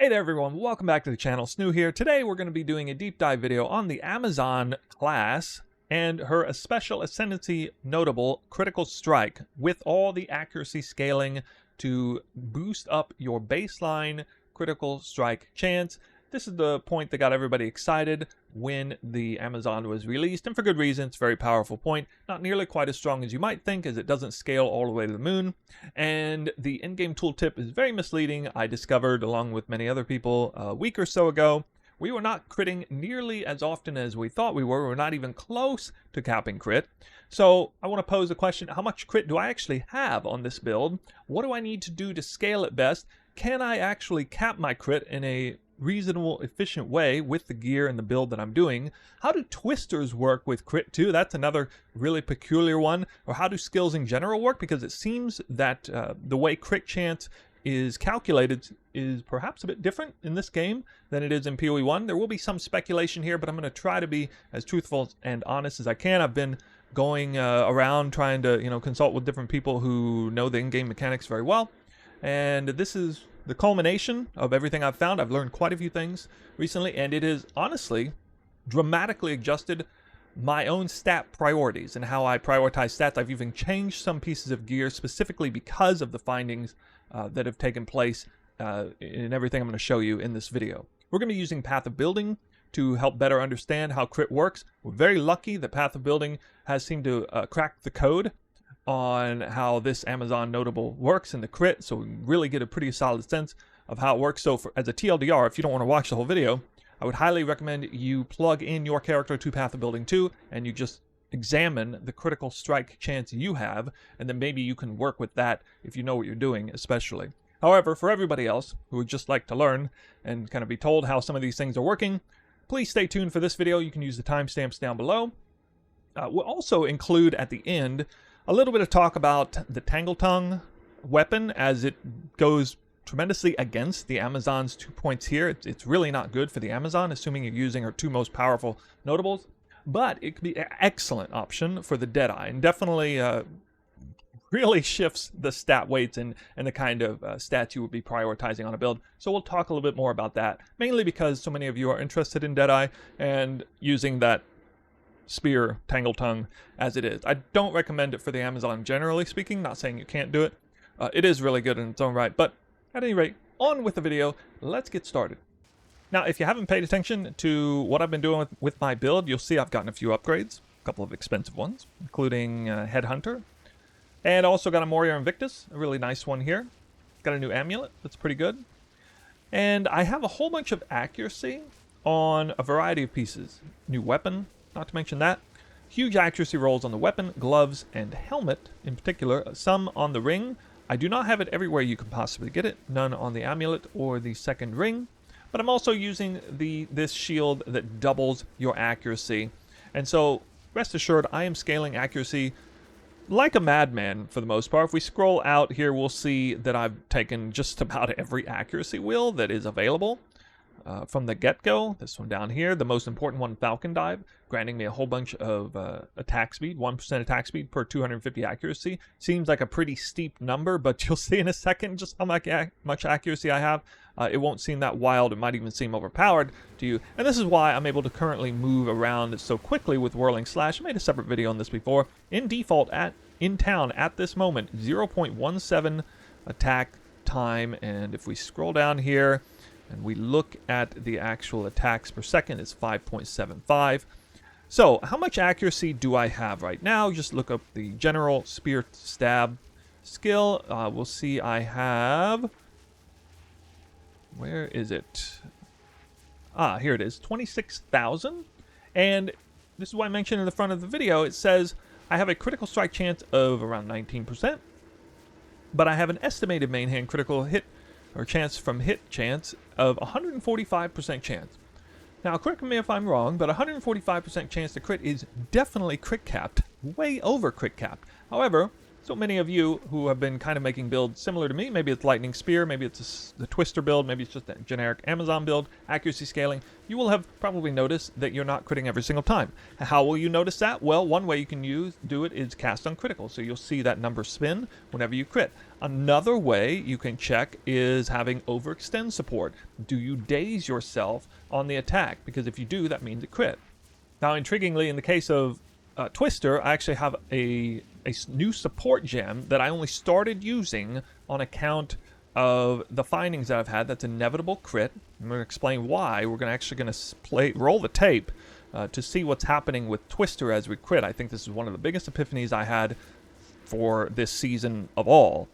Hey there everyone, welcome back to the channel. Snoo here. Today we're going to be doing a deep dive video on the Amazon class and her special ascendancy notable critical strike with all the accuracy scaling to boost up your baseline critical strike chance. This is the point that got everybody excited when the Amazon was released, and for good reason. It's a very powerful point. Not nearly quite as strong as you might think, as it doesn't scale all the way to the moon. And the in-game tooltip is very misleading. I discovered, along with many other people, a week or so ago, we were not critting nearly as often as we thought we were. We're not even close to capping crit. So I want to pose a question: how much crit do I actually have on this build? What do I need to do to scale it best? Can I actually cap my crit in a reasonable, efficient way with the gear and the build that I'm doing? How do twisters work with crit too? That's another really peculiar one. Or how do skills in general work? Because it seems that the way crit chance is calculated is perhaps a bit different in this game than it is in PoE1. There will be some speculation here, but I'm going to try to be as truthful and honest as I can. I've been going around trying to consult with different people who know the in-game mechanics very well, and this is the culmination of everything I've found. I've learned quite a few things recently, and it has honestly dramatically adjusted my own stat priorities and how I prioritize stats. I've even changed some pieces of gear specifically because of the findings that have taken place in everything I'm going to show you in this video. We're going to be using Path of Building to help better understand how crit works. We're very lucky that Path of Building has seemed to crack the code on how this Amazon notable works in the crit, so we really get a pretty solid sense of how it works. So as a TLDR, if you don't want to watch the whole video, I would highly recommend you plug in your character to Path of Building 2 and you just examine the critical strike chance you have, and then maybe you can work with that if you know what you're doing, especially. However, for everybody else who would just like to learn and kind of be told how some of these things are working, please stay tuned for this video. You can use the timestamps down below. We'll also include at the end a little bit of talk about the Tangletongue weapon, as it goes tremendously against the Amazon's 2 points here. It's really not good for the Amazon, assuming you're using her two most powerful notables. But it could be an excellent option for the Deadeye, and definitely really shifts the stat weights and the kind of stats you would be prioritizing on a build. So we'll talk a little bit more about that, mainly because so many of you are interested in Deadeye and using that spear Tangletongue as it is. I don't recommend it for the Amazon, generally speaking. Not saying you can't do it. It is really good in its own right. But at any rate, on with the video. Let's get started. Now, if you haven't paid attention to what I've been doing with my build, you'll see I've gotten a few upgrades, a couple of expensive ones, including Headhunter, and also got a Warrior Invictus, a really nice one here. Got a new amulet that's pretty good, and I have a whole bunch of accuracy on a variety of pieces. New weapon, not to mention that. Huge accuracy rolls on the weapon, gloves, and helmet in particular. Some on the ring. I do not have it everywhere you can possibly get it. None on the amulet or the second ring. But I'm also using this shield that doubles your accuracy. And so, rest assured, I am scaling accuracy like a madman for the most part. If we scroll out here, we'll see that I've taken just about every accuracy wheel that is available. From the get-go, this one down here, the most important one, Falcon Dive, granting me a whole bunch of attack speed, 1% attack speed per 250 accuracy. Seems like a pretty steep number, but you'll see in a second just how much accuracy I have. It won't seem that wild. It might even seem overpowered to you. And this is why I'm able to currently move around so quickly with Whirling Slash. I made a separate video on this before. In default, in town at this moment, 0.17 attack time. And if we scroll down here, and we look at the actual attacks per second, it's 5.75. So how much accuracy do I have right now? Just look up the general spear stab skill. We'll see I have... Where is it? Here it is, 26,000. And this is why I mentioned in the front of the video, it says I have a critical strike chance of around 19%. But I have an estimated main hand critical hit or chance from hit chance of 145% chance. Now, correct me if I'm wrong, but 145% chance to crit is definitely crit capped, way over crit capped. However, So many of you who have been kind of making builds similar to me, maybe it's Lightning Spear, maybe it's the Twister build, maybe it's just a generic Amazon build, accuracy scaling, you will have probably noticed that you're not critting every single time. How will you notice that? Well, one way you can do it is cast on critical, so you'll see that number spin whenever you crit. Another way you can check is having overextend support. Do you daze yourself on the attack? Because if you do, that means it crit. Now, intriguingly, in the case of Twister, I actually have a new support gem that I only started using on account of the findings that I've had. That's inevitable crit. I'm going to explain why. We're actually going to roll the tape to see what's happening with Twister as we crit. I think this is one of the biggest epiphanies I had for this season of all.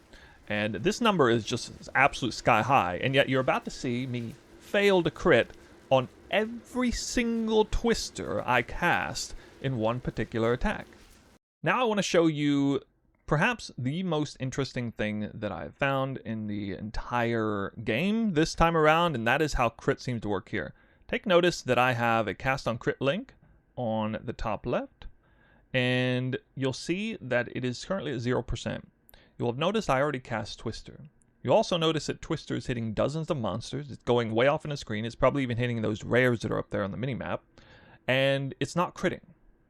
And this number is just absolute sky high. And yet you're about to see me fail to crit on every single Twister I cast in one particular attack. Now I want to show you perhaps the most interesting thing that I've found in the entire game this time around, and that is how crit seems to work here. Take notice that I have a cast on crit link on the top left, and you'll see that it is currently at 0%. You'll have noticed I already cast Twister. You'll also notice that Twister is hitting dozens of monsters. It's going way off in the screen. It's probably even hitting those rares that are up there on the minimap, and it's not critting.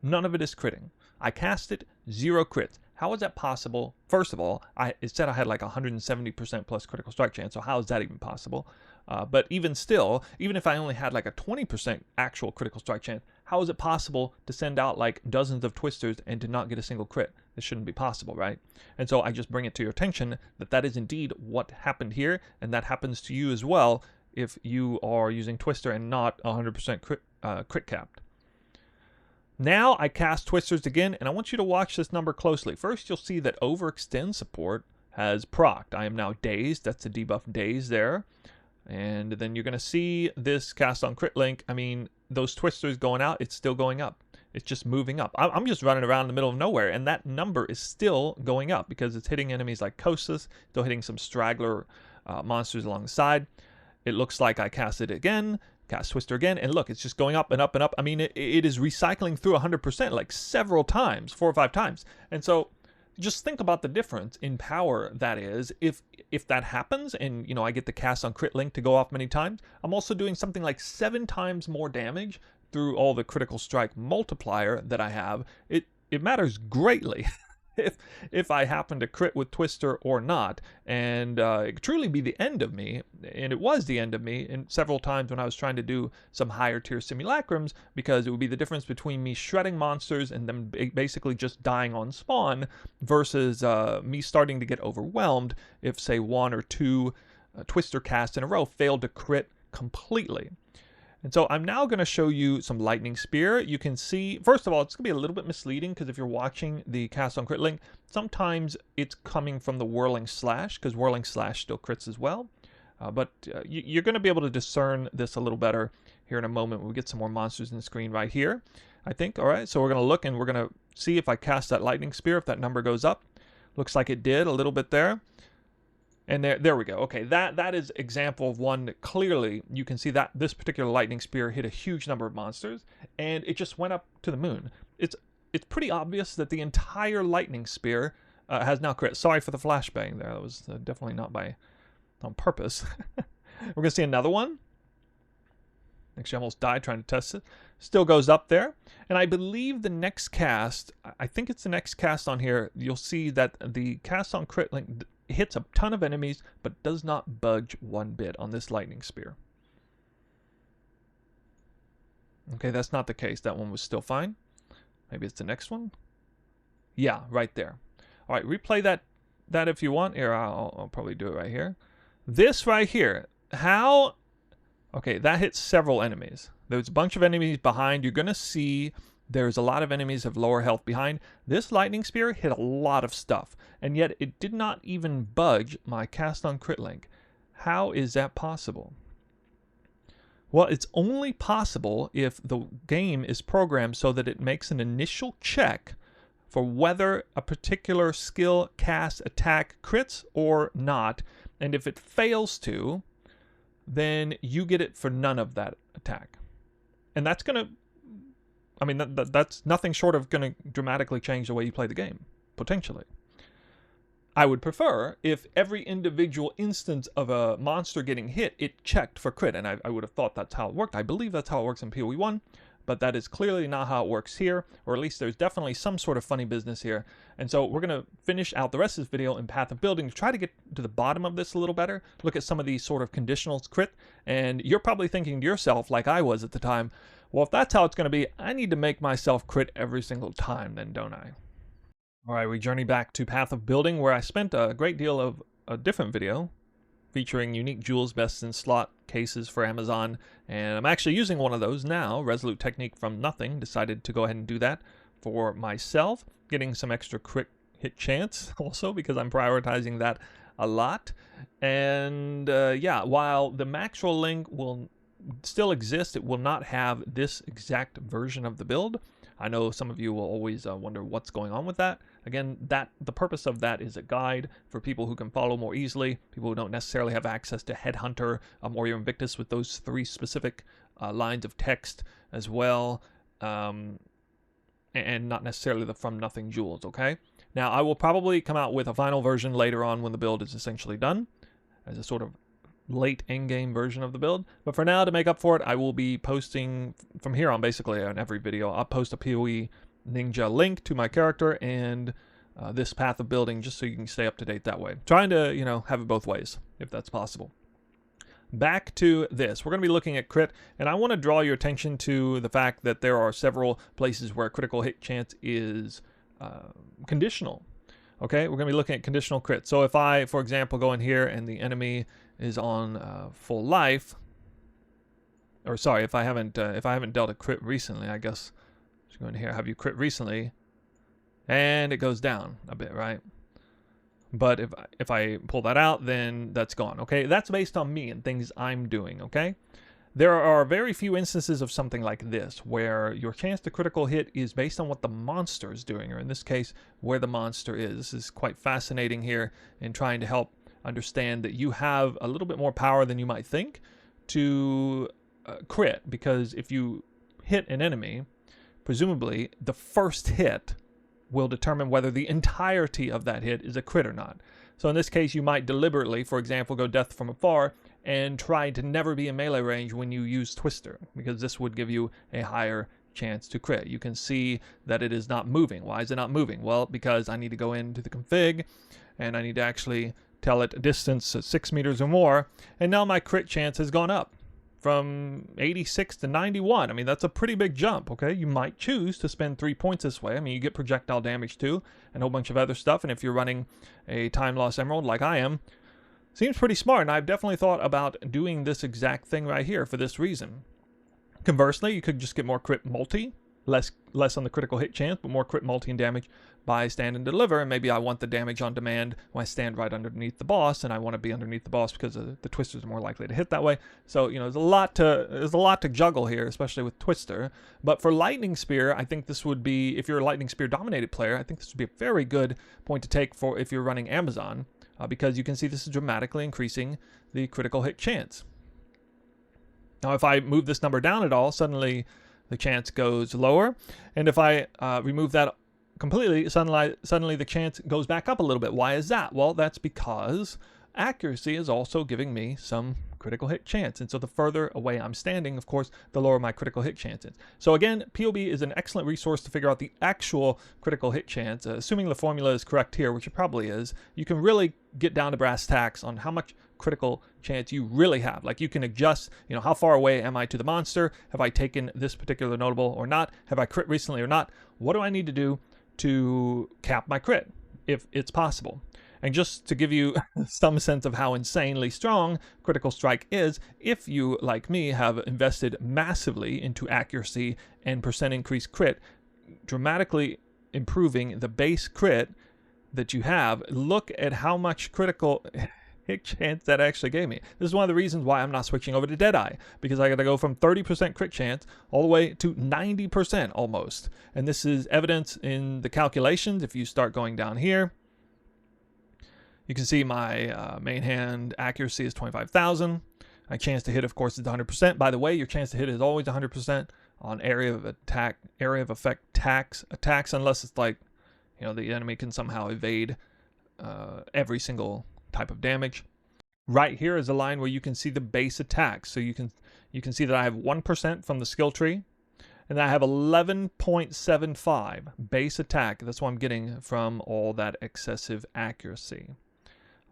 None of it is critting. I cast it, 0 crits. How is that possible? First of all, it said I had like 170% plus critical strike chance, so how is that even possible? But even still, even if I only had like a 20% actual critical strike chance, how is it possible to send out like dozens of Twisters and to not get a single crit? This shouldn't be possible, right? And so I just bring it to your attention that that is indeed what happened here, and that happens to you as well if you are using Twister and not 100% crit capped. Now I cast Twisters again, and I want you to watch this number closely. First, you'll see that overextend support has procced. I am now dazed. That's the debuff daze there. And then you're going to see this cast on crit link. I mean, those Twisters going out, it's still going up. It's just moving up. I'm just running around in the middle of nowhere, and that number is still going up because it's hitting enemies like Kosas, still hitting some straggler monsters along the side. It looks like I cast it again. Cast Twister again, and look, it's just going up and up and up. I mean, it is recycling through 100% like several times, 4 or 5 times. And so just think about the difference in power that is if that happens and, you know, I get the cast on crit link to go off many times. I'm also doing something like 7 times more damage through all the critical strike multiplier that I have. It matters greatly. If I happen to crit with Twister or not, and it could truly be the end of me, and it was the end of me in several times when I was trying to do some higher tier simulacrums, because it would be the difference between me shredding monsters and them basically just dying on spawn versus me starting to get overwhelmed if, say, 1 or 2 Twister casts in a row failed to crit completely. And so I'm now going to show you some Lightning Spear. You can see, first of all, it's going to be a little bit misleading because if you're watching the cast on crit link, sometimes it's coming from the Whirling Slash because Whirling Slash still crits as well. But you're going to be able to discern this a little better here in a moment when we get some more monsters in the screen right here, I think. All right, so we're going to look and we're going to see if I cast that Lightning Spear, if that number goes up. Looks like it did a little bit there. And there we go. Okay, that is example of one that clearly you can see that this particular Lightning Spear hit a huge number of monsters, and it just went up to the moon. It's pretty obvious that the entire Lightning Spear has now crit. Sorry for the flashbang there. That was definitely not on purpose. We're going to see another one. Actually, I almost died trying to test it. Still goes up there. And I believe the next cast, I think it's the next cast on here, you'll see that the cast on crit link hits a ton of enemies, but does not budge one bit on this Lightning Spear. Okay, that's not the case. That one was still fine. Maybe it's the next one. Yeah, right there. All right, replay that if you want. Here, I'll probably do it right here. This right here. How? Okay, that hits several enemies. There's a bunch of enemies behind. You're going to see there's a lot of enemies of lower health behind. This Lightning Spear hit a lot of stuff, and yet it did not even budge my cast on crit link. How is that possible? Well, it's only possible if the game is programmed so that it makes an initial check for whether a particular skill, cast, attack crits or not, and if it fails to, then you get it for none of that attack. And that's going to, I mean, that's nothing short of going to dramatically change the way you play the game, potentially. I would prefer if every individual instance of a monster getting hit, it checked for crit, and I would have thought that's how it worked. I believe that's how it works in PoE1, but that is clearly not how it works here, or at least there's definitely some sort of funny business here. And so we're going to finish out the rest of this video in Path of Building to try to get to the bottom of this a little better, look at some of these sort of conditionals crit, and you're probably thinking to yourself, like I was at the time, well, if that's how it's going to be, I need to make myself crit every single time then, don't I? All right, we journey back to Path of Building, where I spent a great deal of a different video featuring unique jewels best in slot cases for Amazon, and I'm actually using one of those now. Resolute Technique from nothing, decided to go ahead and do that for myself, getting some extra crit hit chance also because I'm prioritizing that a lot. And yeah, while the max roll link will still exist, it will not have this exact version of the build. I know some of you will always wonder what's going on with that. Again, the purpose of that is a guide for people who can follow more easily, people who don't necessarily have access to Headhunter or your Invictus with those 3 specific lines of text as well, and not necessarily the from nothing jewels, okay? Now, I will probably come out with a final version later on when the build is essentially done, as a sort of late endgame version of the build. But for now, to make up for it, I will be posting from here on basically on every video. I'll post a PoE Ninja link to my character and this Path of Building just so you can stay up to date that way. Trying to, you know, have it both ways if that's possible. Back to this. We're going to be looking at crit, and I want to draw your attention to the fact that there are several places where critical hit chance is conditional. Okay, we're going to be looking at conditional crit. So if I, for example, go in here and the enemy is on full life, or sorry, if I haven't dealt a crit recently, I guess just go in here, have you crit recently, and it goes down a bit, right? But if I pull that out, then that's gone. Okay, that's based on me and things I'm doing. Okay. There are very few instances of something like this, where your chance to critical hit is based on what the monster is doing, or in this case, where the monster is. This is quite fascinating here in trying to help understand that you have a little bit more power than you might think to crit, because if you hit an enemy, presumably the first hit will determine whether the entirety of that hit is a crit or not. So in this case, you might deliberately, for example, go death from afar and try to never be in melee range when you use Twister, because this would give you a higher chance to crit. You can see that it is not moving. Why is it not moving? Well, because I need to go into the config and I need to actually tell it a distance of 6 meters or more, and now my crit chance has gone up from 86 to 91. I mean, that's a pretty big jump, okay? You might choose to spend 3 points this way. I mean, you get projectile damage too, and a whole bunch of other stuff, and if you're running a time loss emerald like I am, seems pretty smart, and I've definitely thought about doing this exact thing right here for this reason. Conversely, you could just get more crit multi, less on the critical hit chance, but more crit multi and damage by stand and deliver, and maybe I want the damage on demand when I stand right underneath the boss, and I want to be underneath the boss because the Twisters are more likely to hit that way. So, you know, there's a lot to juggle here, especially with Twister. But for Lightning Spear, I think this would be, if you're a Lightning Spear dominated player, I think this would be a very good point to take for if you're running Amazon, because you can see this is dramatically increasing the critical hit chance. Now, if I move this number down at all, suddenly the chance goes lower, and if I remove that completely, suddenly the chance goes back up a little bit. Why is that? Well, that's because accuracy is also giving me some critical hit chance, and so the further away I'm standing, of course, the lower my critical hit chance is. So again, PoB is an excellent resource to figure out the actual critical hit chance. Assuming the formula is correct here, which it probably is, you can really get down to brass tacks on how much critical chance you really have. Like, you can adjust, you know, how far away am I to the monster? Have I taken this particular notable or not? Have I crit recently or not? What do I need to do to cap my crit, if it's possible? And just to give you some sense of how insanely strong Critical Strike is, if you, like me, have invested massively into accuracy and percent increased crit, dramatically improving the base crit that you have, look at how much critical hit chance that actually gave me. This is one of the reasons why I'm not switching over to Deadeye, because I got to go from 30% crit chance all the way to 90% almost. And this is evidence in the calculations. If you start going down here, you can see my main hand accuracy is 25,000. My chance to hit, of course, is 100%. By the way, your chance to hit is always 100% on area of effect attacks, unless it's like, you know, the enemy can somehow evade every single type of damage. Right here is a line where you can see the base attack. So you can see that I have 1% from the skill tree, and I have 11.75 base attack. That's what I'm getting from all that excessive accuracy.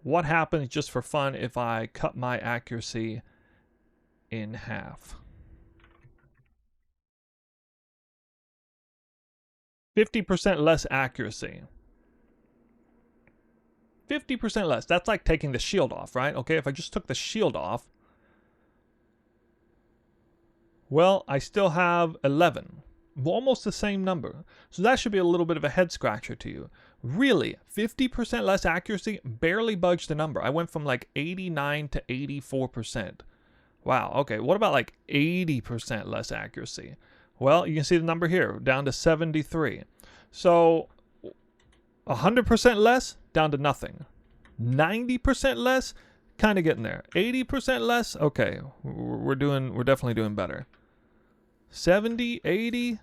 What happens, just for fun, if I cut my accuracy in half? 50% less accuracy. 50% less. That's like taking the shield off, right? Okay, if I just took the shield off, well, I still have 11. Almost the same number. So that should be a little bit of a head scratcher to you. Really, 50% less accuracy barely budged the number. I went from like 89 to 84%. Wow, okay, what about like 80% less accuracy? Well, you can see the number here, down to 73. So 100% less, down to nothing. 90% less, kind of getting there. 80% less, okay, we're definitely doing better. 70, 80.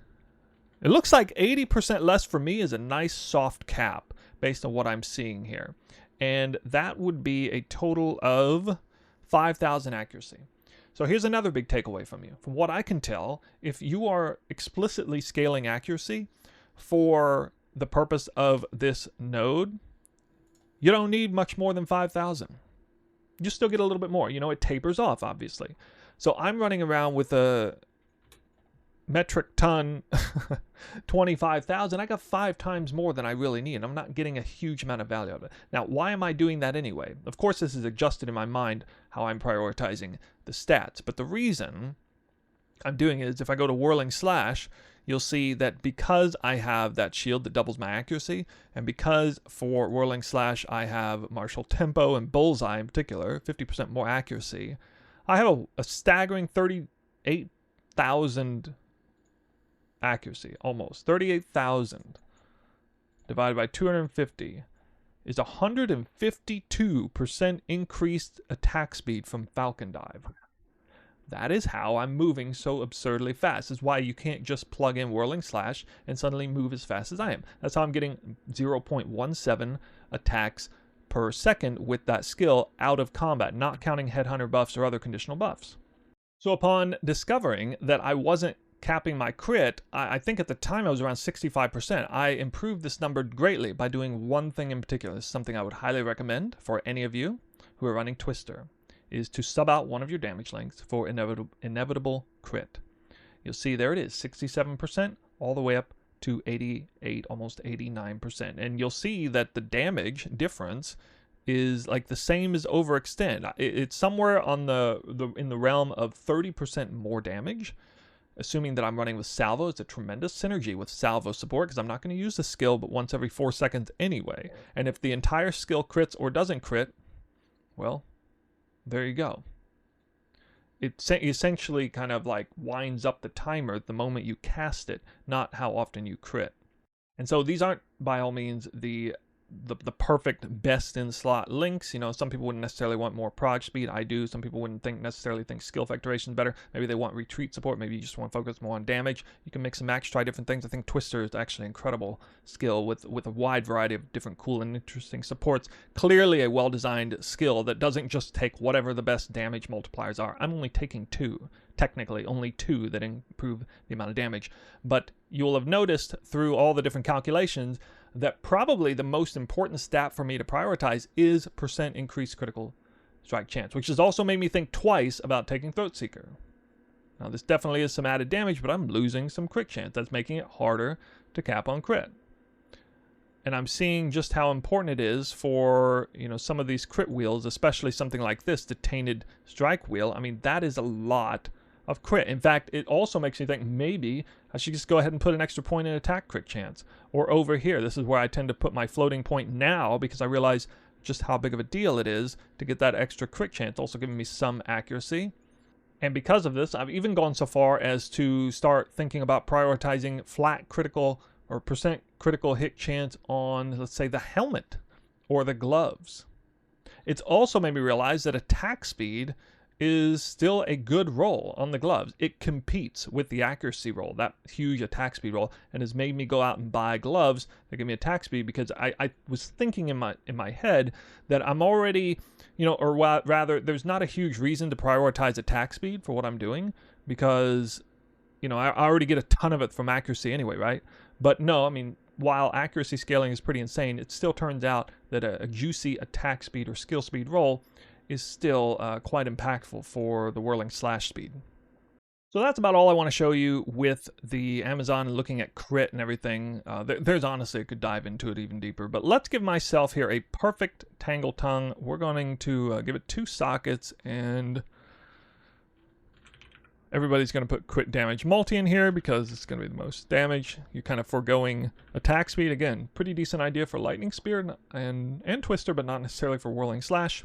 It looks like 80% less for me is a nice soft cap based on what I'm seeing here. And that would be a total of 5,000 accuracy. So here's another big takeaway from you. From what I can tell, if you are explicitly scaling accuracy for the purpose of this node, you don't need much more than 5,000. You still get a little bit more. You know, it tapers off, obviously. So I'm running around with a metric ton 25,000. I got 5 times more than I really need. I'm not getting a huge amount of value out of it. Now, why am I doing that anyway? Of course, this is adjusted in my mind how I'm prioritizing the stats. But the reason I'm doing it is if I go to Whirling Slash, you'll see that because I have that shield that doubles my accuracy, and because for Whirling Slash I have Martial Tempo and Bullseye in particular, 50% more accuracy, I have a staggering 38,000 accuracy, almost 38,000 divided by 250 is 152% increased attack speed from Falcon Dive. That is how I'm moving so absurdly fast. This is why you can't just plug in Whirling Slash and suddenly move as fast as I am. That's how I'm getting 0.17 attacks per second with that skill out of combat, not counting Headhunter buffs or other conditional buffs. So upon discovering that I wasn't capping my crit, I think at the time I was around 65%. I improved this number greatly by doing one thing in particular. This is something I would highly recommend for any of you who are running Twister, is to sub out one of your damage lengths for inevitable crit. You'll see there it is, 67% all the way up to 88, almost 89%. And you'll see that the damage difference is like the same as overextend. It's somewhere on in the realm of 30% more damage. Assuming that I'm running with salvo, it's a tremendous synergy with salvo support because I'm not going to use the skill but once every 4 seconds anyway. And if the entire skill crits or doesn't crit, well, there you go. It essentially kind of like winds up the timer the moment you cast it, not how often you crit. And so these aren't by all means the perfect best in slot links. You know, some people wouldn't necessarily want more prog speed. I do. Some people wouldn't necessarily think skill effectuation is better. Maybe they want retreat support. Maybe you just want to focus more on damage. You can mix and match, try different things. I think Twister is actually an incredible skill with a wide variety of different cool and interesting supports. Clearly a well-designed skill that doesn't just take whatever the best damage multipliers are. I'm only taking 2. Technically only 2 that improve the amount of damage. But you'll have noticed through all the different calculations that probably the most important stat for me to prioritize is % increased critical strike chance, which has also made me think twice about taking Throat Seeker. Now this definitely is some added damage, but I'm losing some crit chance. That's making it harder to cap on crit. And I'm seeing just how important it is for, you know, some of these crit wheels, especially something like this, the Tainted Strike wheel. I mean, that is a lot of crit. In fact, it also makes me think maybe I should just go ahead and put an extra point in attack crit chance. Or over here, this is where I tend to put my floating point now because I realize just how big of a deal it is to get that extra crit chance, also giving me some accuracy. And because of this, I've even gone so far as to start thinking about prioritizing flat critical or % critical hit chance on, let's say, the helmet or the gloves. It's also made me realize that attack speed is still a good roll on the gloves. It competes with the accuracy roll, that huge attack speed roll, and has made me go out and buy gloves that give me attack speed, because I was thinking in my head that I'm already, or rather, there's not a huge reason to prioritize attack speed for what I'm doing, because, I already get a ton of it from accuracy anyway, right? But no, I mean, while accuracy scaling is pretty insane, it still turns out that a juicy attack speed or skill speed roll is still quite impactful for the whirling slash speed. So that's about all I want to show you with the Amazon and looking at crit and everything. There's honestly, I could dive into it even deeper, but let's give myself here a perfect Tangletongue. We're going to give it 2 sockets, and everybody's going to put crit damage multi in here because it's going to be the most damage. You're kind of foregoing attack speed. Again, pretty decent idea for Lightning Spear and Twister, but not necessarily for whirling slash.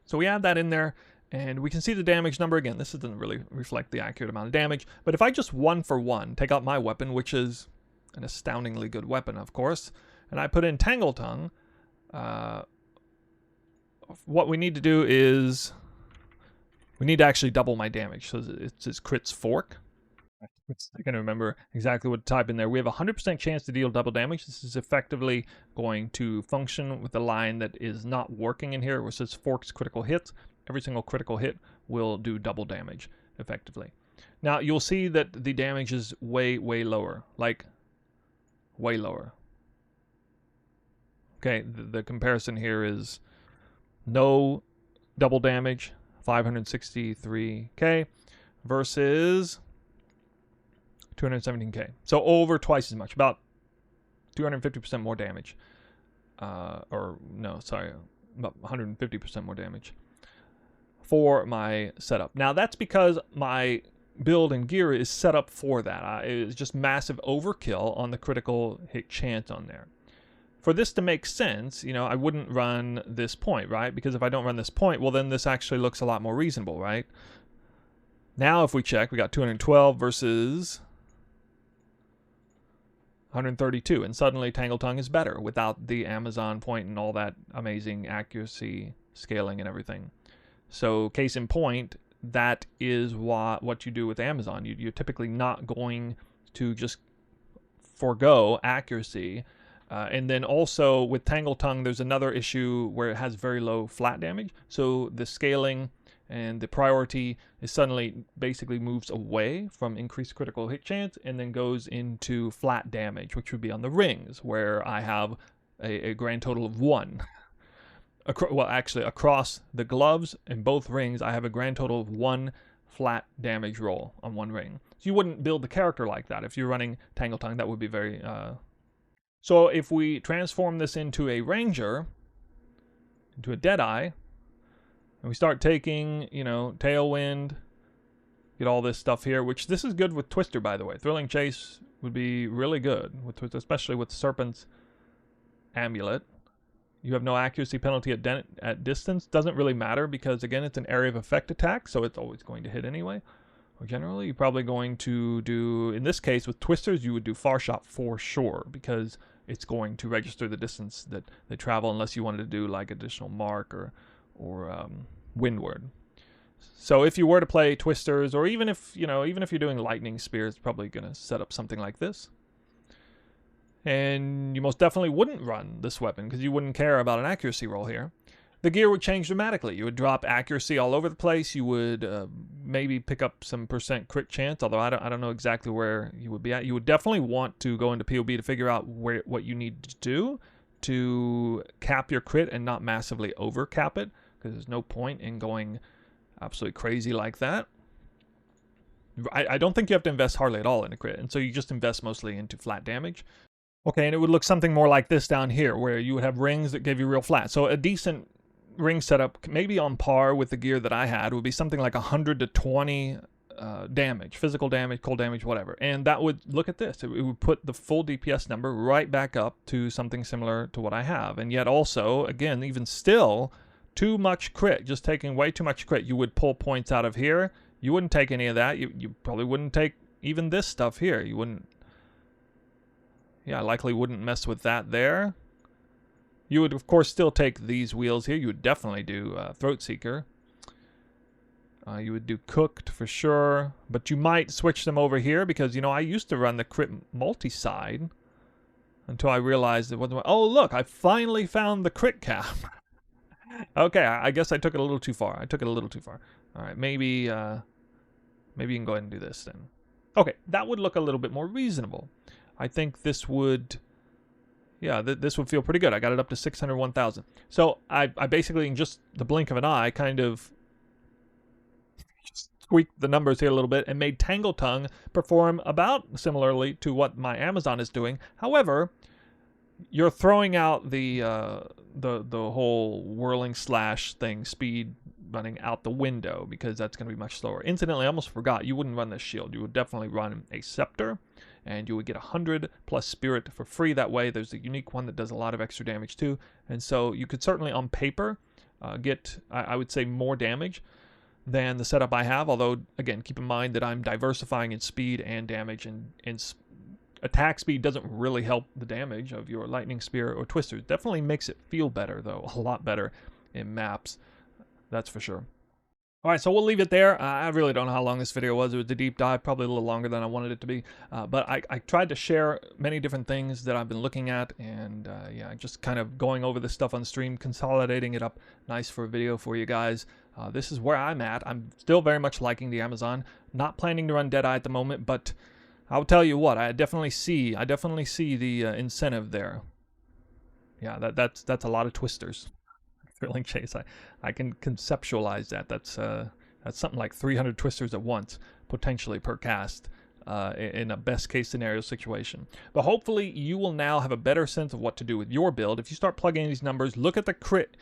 So we add that in there, and we can see the damage number. Again, this doesn't really reflect the accurate amount of damage, but if I just 1-for-1 take out my weapon, which is an astoundingly good weapon, of course, and I put in Tangletongue, what we need to do is we need to actually double my damage. So it's crit's fork. I can remember exactly what to type in there. We have a 100% chance to deal double damage. This is effectively going to function with the line that is not working in here, where it says forks critical hits. Every single critical hit will do double damage effectively. Now you'll see that the damage is way, way lower, like way lower. Okay, the comparison here is no double damage, 563k versus 217k. So over twice as much, about 250% more damage. Or no, sorry, about 150% more damage for my setup. Now that's because my build and gear is set up for that. It's just massive overkill on the critical hit chance on there. For this to make sense, I wouldn't run this point, right? Because if I don't run this point, well, then this actually looks a lot more reasonable, right? Now if we check, we got 212 versus 132, and suddenly Tangletongue is better without the Amazon point and all that amazing accuracy scaling and everything. So case in point, that is what you do with Amazon. You're typically not going to just forego accuracy. And then also with Tangletongue, there's another issue where it has very low flat damage. So the scaling and the priority is suddenly basically moves away from increased critical hit chance and then goes into flat damage, which would be on the rings, where I have a grand total of 1. Well, actually, across the gloves and both rings, I have a grand total of 1 flat damage roll on 1 ring. So you wouldn't build the character like that. If you're running Tangletongue, that would be very... So if we transform this into a ranger, into a Deadeye, and we start taking, Tailwind, get all this stuff here, which this is good with Twister, by the way. Thrilling Chase would be really good, especially with Serpent's Amulet. You have no accuracy penalty at distance. Doesn't really matter because, again, it's an area of effect attack, so it's always going to hit anyway. Or generally, you're probably going to do, in this case, with Twisters, you would do Far Shot for sure, because it's going to register the distance that they travel, unless you wanted to do like additional mark or windward. So if you were to play Twisters, or even if you're doing Lightning Spear, it's probably going to set up something like this. And you most definitely wouldn't run this weapon because you wouldn't care about an accuracy roll here. The gear would change dramatically. You would drop accuracy all over the place. You would maybe pick up some % crit chance, although I don't know exactly where you would be at. You would definitely want to go into PoE to figure out what you need to do to cap your crit and not massively over cap it, because there's no point in going absolutely crazy like that. I don't think you have to invest hardly at all into crit, and so you just invest mostly into flat damage. Okay, and it would look something more like this down here, where you would have rings that give you real flat. So a decent ring setup, maybe on par with the gear that I had, would be something like 100 to 20 damage, physical damage, cold damage, whatever. And that would, look at this, it would put the full DPS number right back up to something similar to what I have. And yet also, again, even still, too much crit, just taking way too much crit. You would pull points out of here. You wouldn't take any of that. You probably wouldn't take even this stuff here. You wouldn't, yeah, likely wouldn't mess with that there. You would, of course, still take these wheels here. You would definitely do Throat Seeker. You would do cooked for sure, but you might switch them over here because, you know, I used to run the crit multi-side until I realized it wasn't. Oh, look, I finally found the crit cap. Okay, I guess I took it a little too far. All right, maybe you can go ahead and do this then. Okay, that would look a little bit more reasonable. I think this would, yeah, this would feel pretty good. I got it up to 601,000. So I basically, in just the blink of an eye, kind of tweaked the numbers here a little bit and made Tangletongue perform about similarly to what my Amazon is doing. However, you're throwing out the whole whirling slash thing, speed running out the window, because that's going to be much slower. Incidentally, I almost forgot, you wouldn't run this shield. You would definitely run a scepter, and you would get 100 plus spirit for free that way. There's a unique one that does a lot of extra damage too, and so you could certainly on paper get, I would say, more damage than the setup I have, although again, keep in mind that I'm diversifying in speed and damage, and attack speed doesn't really help the damage of your lightning spear or twister. It definitely makes it feel better though, a lot better in maps, that's for sure. All right, so we'll leave it there. I really don't know how long this video was. It was a deep dive, probably a little longer than I wanted it to be. But I tried to share many different things that I've been looking at, and yeah, just kind of going over this stuff on stream, consolidating it up nice for a video for you guys. This is where I'm at. I'm still very much liking the Amazon. Not planning to run Deadeye at the moment, but I'll tell you what, I definitely see the incentive there. Yeah, that's a lot of twisters. Thrilling chase. I can conceptualize that. That's something like 300 twisters at once, potentially per cast, in a best case scenario situation. But hopefully you will now have a better sense of what to do with your build. If you start plugging in these numbers, look at the crit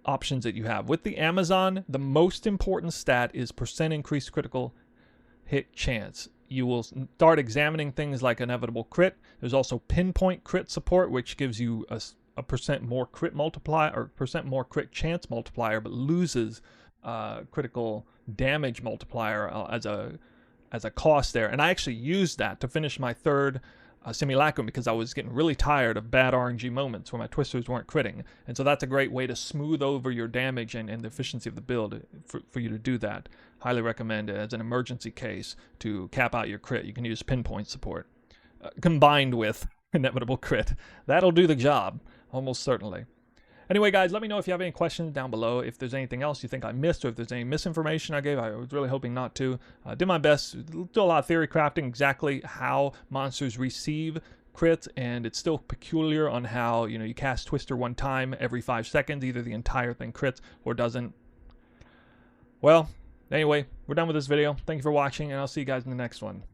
options that you have. With the Amazon, the most important stat is % increased critical hit chance. You will start examining things like inevitable crit. There's also pinpoint crit support, which gives you a % more crit multiplier, or % more crit chance multiplier, but loses critical damage multiplier as a cost there. And I actually used that to finish my third simulacrum because I was getting really tired of bad RNG moments where my twisters weren't critting. And so that's a great way to smooth over your damage and the efficiency of the build for you to do that. Highly recommend it as an emergency case to cap out your crit. You can use pinpoint support combined with inevitable crit. That'll do the job, almost certainly. Anyway, guys, let me know if you have any questions down below. If there's anything else you think I missed, or if there's any misinformation I gave. I was really hoping not to. Did my best. Do a lot of theory crafting, exactly how monsters receive crits, and it's still peculiar on how, you know, you cast Twister one time every 5 seconds. Either the entire thing crits or doesn't. Well, anyway, we're done with this video. Thank you for watching, and I'll see you guys in the next one.